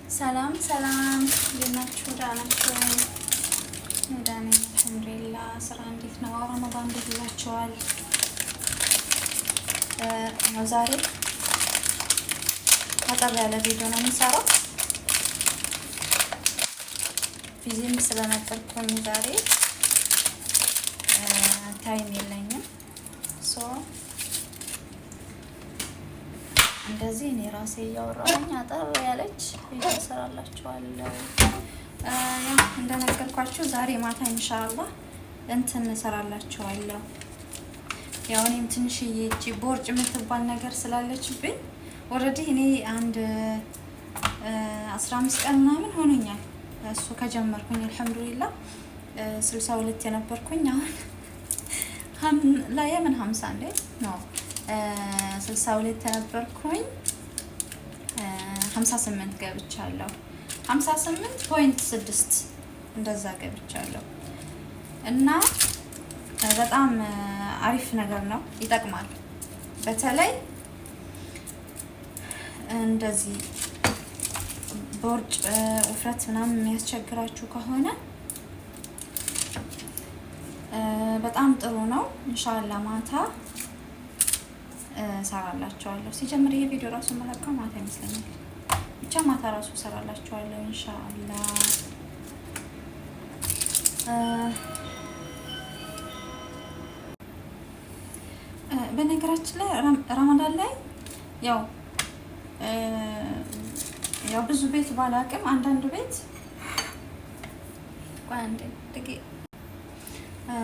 ሰላም ሰላም፣ እንደናችሁ ዳናችሁ? ዳኒ አልሐምዱሊላህ። ስራ እንዴት ነው? ረመዳን እንዴት ይላችኋል? ነው ዛሬ አጠር ያለ ቪዲዮ ነው የምሰራው። ቢዚም ስለነበርኩኝ ዛሬ ታይም የለኝም። እንደዚህ እኔ ራሴ እያወራሁኝ አጠር ያለች ቪዲዮ እሰራላችኋለሁ። እንደነገርኳችሁ ዛሬ ማታ ኢንሻአላህ እንትን እሰራላችኋለሁ። ያው እኔም ትንሽዬ እቺ ቦርጭ የምትባል ነገር ስላለችብኝ ኦልሬዲ እኔ አንድ 15 ቀን ምናምን ሆኖኛል እሱ ከጀመርኩኝ። አልሐምዱሊላህ 62 የነበርኩኝ አሁን ላይ ምን 50 እንዴ ነው 62 ተነበርኩኝ 58 ገብቻለሁ። 58.6 እንደዛ ገብቻለሁ። እና በጣም አሪፍ ነገር ነው፣ ይጠቅማል። በተለይ እንደዚህ ቦርጭ ውፍረት ምናምን የሚያስቸግራችሁ ከሆነ በጣም ጥሩ ነው። ኢንሻአላህ ማታ ሰራላችኋለሁ። ሲጀምር ይሄ ቪዲዮ ራሱ መለቀው ማታ ይመስለኛል። ብቻ ማታ ራሱ ሰራላችኋለሁ ኢንሻአላህ። በነገራችን ላይ ረመዳን ላይ ያው ብዙ ቤት ባላቅም አንዳንድ ቤት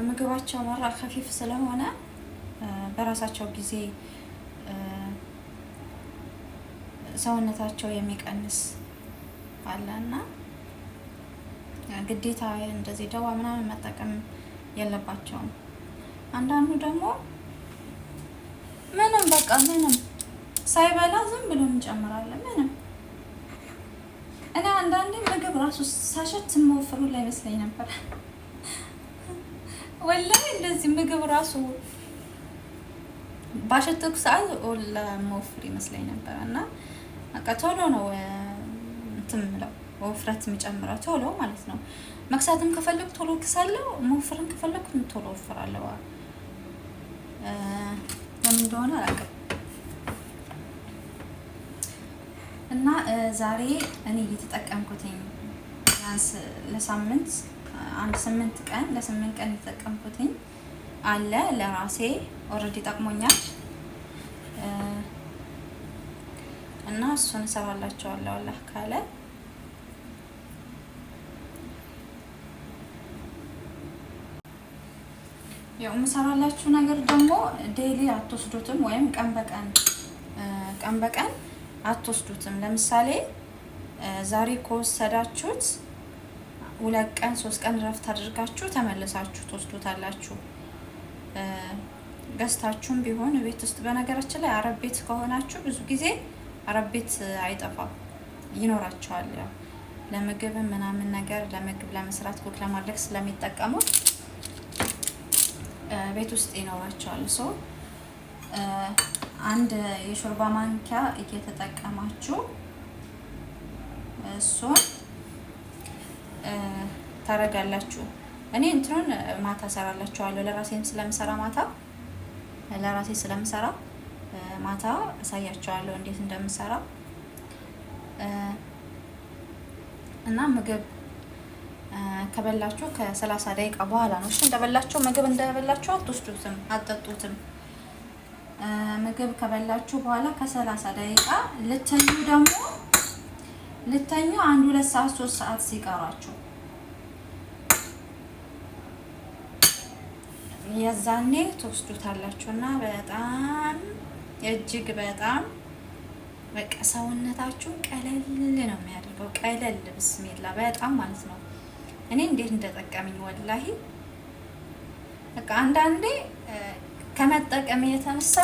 ምግባቸው መራ ከፊፍ ስለሆነ በራሳቸው ጊዜ ሰውነታቸው የሚቀንስ አለና ግዴታ እንደዚህ ደዋ ምናምን መጠቀም የለባቸውም። አንዳንዱ ደግሞ ምንም በቃ ምንም ሳይበላ ዝም ብሎ እንጨምራለን። ምንም እኔ አንዳንዴ ምግብ ራሱ ሳሸት የምወፍሩ ላይ መስለኝ ነበር ወላሂ። እንደዚህ ምግብ ራሱ ባሸተኩ ሰዓት ለመወፍር ይመስለኝ ነበር። እና በቃ ቶሎ ነው እንትን የምለው ወፍረት የሚጨምረው ቶሎ ማለት ነው። መክሳትም ከፈለኩ ቶሎ ክሳለሁ፣ መወፍርም ከፈለኩ ቶሎ ወፍራለሁ። ለምን እንደሆነ አላውቅም። እና ዛሬ እኔ እየተጠቀምኩትኝ ቢያንስ ለሳምንት አንድ 8 ቀን ለ8 ቀን እየተጠቀምኩትኝ አለ ለራሴ ኦልሬዲ ጠቅሞኛል። እና እሱን እሰራላችኋለሁ አላህ ካለ። ያው የምሰራላችሁ ነገር ደግሞ ዴይሊ አትወስዱትም፣ ወይም ቀን በቀን አትወስዱትም። ለምሳሌ ዛሬ ከወሰዳችሁት 2 ቀን 3 ቀን ረፍት አድርጋችሁ ተመልሳችሁ ትወስዱታላችሁ። ገዝታችሁም ቢሆን ቤት ውስጥ። በነገራችን ላይ አረብ ቤት ከሆናችሁ ብዙ ጊዜ አረብ ቤት አይጠፋም፣ ይኖራቸዋል። ያው ለምግብ ምናምን ነገር ለምግብ ለመስራት ኩክ ለማድረግ ስለሚጠቀሙት ቤት ውስጥ ይኖራቸዋል። አንድ የሾርባ ማንኪያ እየተጠቀማችሁ እሱን ታረጋላችሁ። እኔ እንትኑን ማታ ሰራላችኋለሁ ለራሴን ስለምሰራ ማታ አሳያችኋለሁ እንዴት እንደምሰራ። እና ምግብ ከበላችሁ ከ30 ደቂቃ በኋላ ነው። እሺ እንደበላችሁ ምግብ እንደበላችሁ አትወስዱትም፣ አትጠጡትም። ምግብ ከበላችሁ በኋላ ከ30 ደቂቃ ልተኙ 1 2 ሰዓት 3 ሰዓት ሲቀራችሁ የዛኔ ትወስዱታላችሁ። እና በጣም እጅግ በጣም በቃ ሰውነታችሁን ቀለል ነው የሚያደርገው። ቀለል ብስሚላ በጣም ማለት ነው። እኔ እንዴት እንደጠቀመኝ ወላሂ በቃ አንዳንዴ ከመጠቀም የተነሳ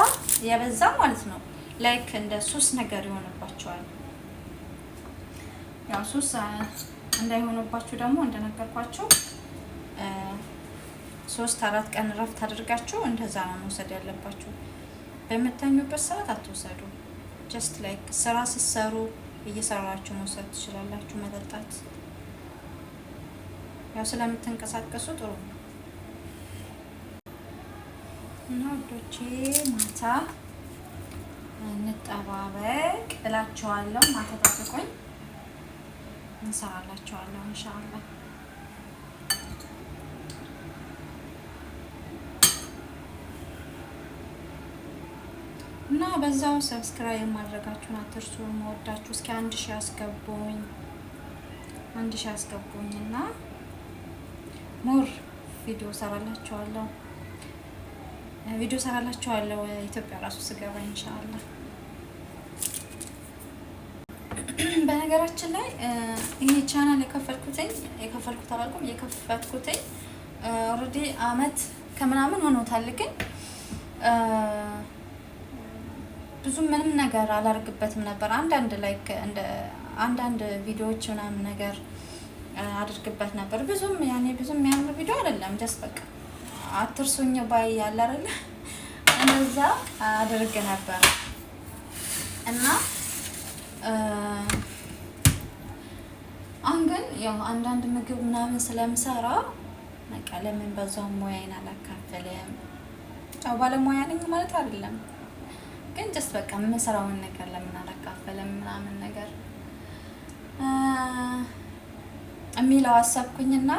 የበዛ ማለት ነው ላይክ እንደ ሱስ ነገር ይሆንባቸዋል። ያው ሱስ እንዳይሆንባችሁ ደግሞ እንደነገርኳችሁ 3-4 ቀን ረፍት አድርጋችሁ እንደዛ ነው መውሰድ ያለባችሁ። በምተኙበት ሰዓት አትወሰዱ። ጀስት ላይክ ስራ ስትሰሩ እየሰራችሁ መውሰድ ትችላላችሁ። መጠጣት ያው ስለምትንቀሳቀሱ ጥሩ ነው እና ውዶቼ ማታ እንጠባበቅ እላችኋለሁ። ማታ ጠብቁኝ፣ እንሰራላችኋለሁ ኢንሻአላህ። እና በዛው ሰብስክራይብ ማድረጋችሁን አትርሱ። መወዳችሁ እስኪ 1000 ያስገቡኝ፣ 1000 ያስገቡኝ እና ሞር ቪዲዮ ሰራላችኋለሁ። ኢትዮጵያ ራሱ ስገባ ኢንሻአላህ። በነገራችን ላይ ይሄ ቻናል የከፈትኩትኝ ኦልሬዲ አመት ከምናምን ሆኖታል። ግን ብዙ ምንም ነገር አላርግበትም ነበር። አንዳንድ ቪዲዮዎች ምናምን ነገር አድርግበት ነበር። ብዙም የሚያምር ቪዲዮ አይደለም። ጀስት በቃ አትርሱኝ ባይ ያለ አይደል? እንደዛ አድርግ ነበር እና አሁን ግን ያው አንዳንድ ምግብ ምናምን ስለምሰራ በቃ ለምን በዛው ሙያዬን አላካፍልም? ያው ባለሙያ ነኝ ማለት አይደለም፣ ግን ጀስት በቃ የምሰራውን ነገር ለምን አላካፍልም ምናምን ነገር የሚለው አሰብኩኝና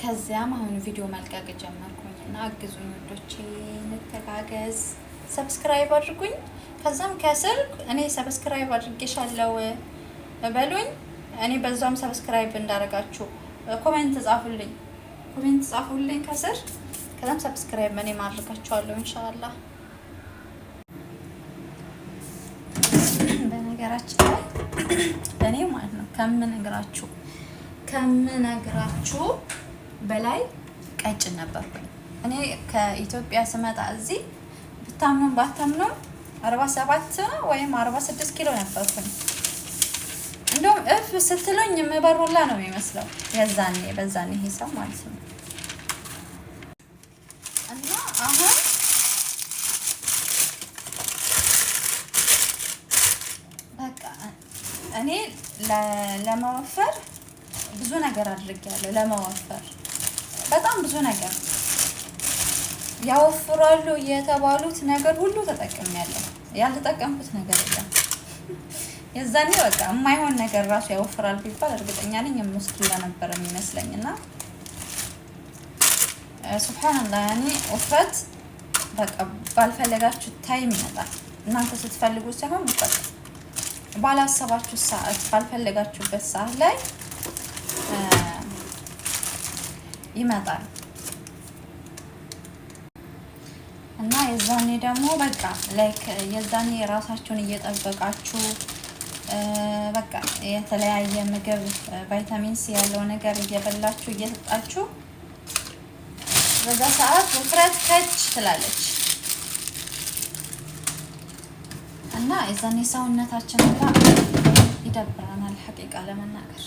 ከዚያም አሁን ቪዲዮ መልቀቅ ጀመርኩኝና አግዙኝ ውዶቼ፣ እንተጋገዝ። ሰብስክራይብ አድርጉኝ። ከዛም ከስር እኔ ሰብስክራይብ አድርጌሻለሁ በሉኝ። እኔ በዛም ሰብስክራይብ እንዳደረጋችሁ ኮሜንት ጻፉልኝ ከስር። ከዛም ሰብስክራይብ እኔ ማድረጋችኋለሁ ኢንሻአላህ። በነገራችን ላይ እኔ ማለት ነው ከምነግራችሁ በላይ ቀጭን ነበርኩኝ። እኔ ከኢትዮጵያ ስመጣ እዚህ ብታምኑም ባታምኑም 47 ወይም 46 ኪሎ ነበርኩኝ። እንደውም እፍ ስትሉኝ የምበሩላ ነው የሚመስለው በዛኔ ሂሳብ ማለት ነው። እና አሁን በቃ እኔ ለመወፈር ብዙ ነገር አድርጌያለሁ። ለመወፈር በጣም ብዙ ነገር ያወፍራሉ የተባሉት ነገር ሁሉ ተጠቅሜያለሁ። ያልተጠቀምኩት ነገር የለም። የዛኔ በቃ የማይሆን ነገር ራሱ ያወፍራል ቢባል እርግጠኛ ነኝ የምስኪን ነበር የሚመስለኝና ሱብሃንአላህ ያኔ ውፍረት በቃ ባልፈለጋችሁ ታይም ይመጣል። እናንተ ስትፈልጉ ሳይሆን በቃ ባላሰባችሁ ሰዓት ባልፈለጋችሁበት ሰዓት ላይ ይመጣል እና የዛኔ ደግሞ በቃ ላይክ የዛኔ ራሳችሁን እየጠበቃችሁ በቃ የተለያየ ምግብ ቫይታሚን ሲ ያለው ነገር እየበላችሁ እየጠጣችሁ በዛ ሰዓት ውፍረት ከች ትላለች እና የዛኔ ሰውነታችን ጋር ይደብረናል ሐቂቃ ለመናገር